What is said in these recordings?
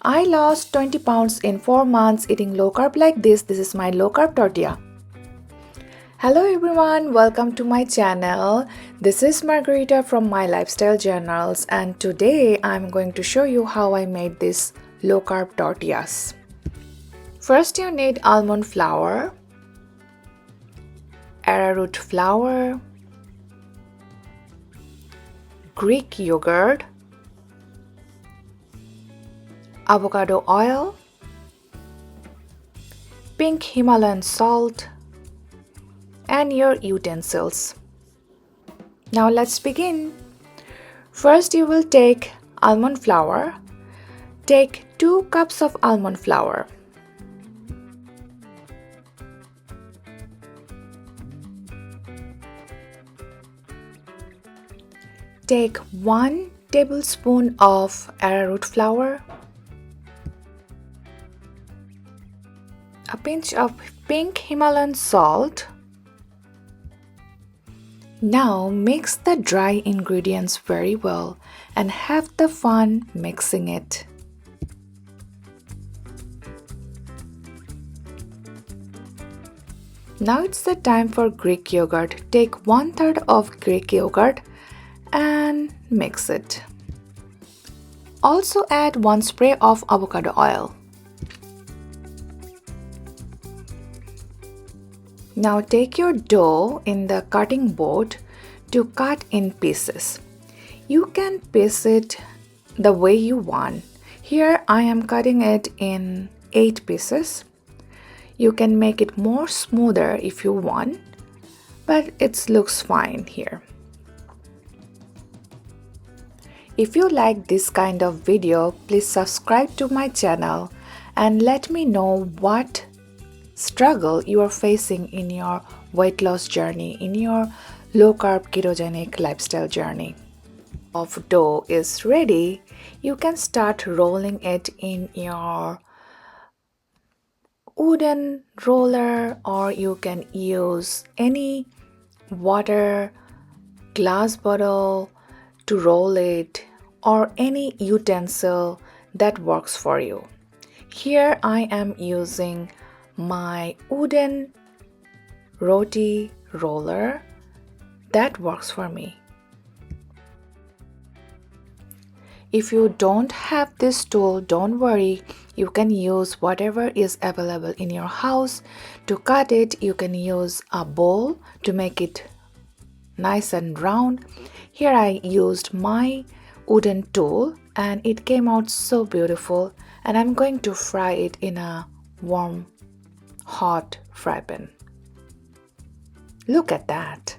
I lost 20 pounds in 4 months eating low carb like this. This is my low carb tortilla. Hello everyone, welcome to my channel. This is Margurita from my lifestyle journals, and today I'm going to show you how I made this low carb tortillas. First you need almond flour, arrowroot flour, Greek yogurt, avocado oil, pink Himalayan salt, and your utensils. Now let's begin. First you will take almond flour. Take 2 cups of almond flour. Take 1 tablespoon of arrowroot flour, a pinch of pink Himalayan salt. Now mix the dry ingredients very well and have the fun mixing it. Now it's the time for Greek yogurt. Take 1/3 of Greek yogurt and mix it. Also add 1 spray of avocado oil. Now take your dough in the cutting board to cut in pieces. You can piece it the way you want. Here I am cutting it in 8 pieces. You can make it more smoother if you want, but it looks fine here. If you like this kind of video, please subscribe to my channel and let me know what struggle you are facing in your weight loss journey, in your low carb ketogenic lifestyle journey. Of dough is ready, you can start rolling it in your wooden roller, or you can use any water glass bottle to roll it, or any utensil that works for you. Here I am using my wooden roti roller that works for me. If you don't have this tool, don't worry, you can use whatever is available in your house. To cut it, you can use a bowl to make it nice and round. Here I used my wooden tool and it came out so beautiful, and I'm going to fry it in a warm hot fry pan. Look at that.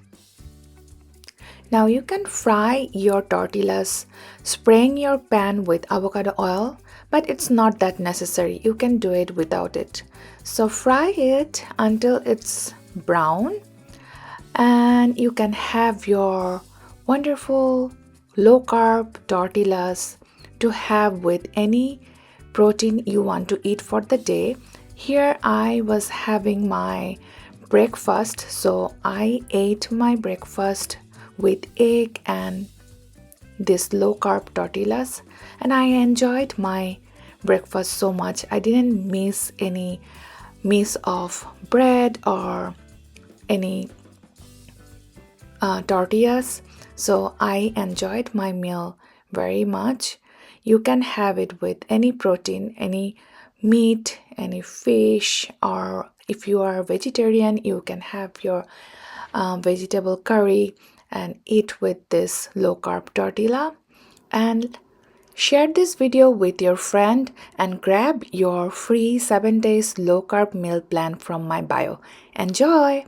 Now you can fry your tortillas spraying your pan with avocado oil, but it's not that necessary. You can do it without it. So fry it until it's brown, and you can have your wonderful low carb tortillas to have with any protein you want to eat for the day. Here I was having my breakfast, so I ate my breakfast with egg and this low carb tortillas, and I enjoyed my breakfast so much. I didn't miss any piece of bread or any tortillas, so I enjoyed my meal very much. You can have it with any protein, any meat, any fish, or if you are vegetarian, you can have your vegetable curry and eat with this low carb tortilla. And share this video with your friend and grab your free 7 days low carb meal plan from my bio. Enjoy!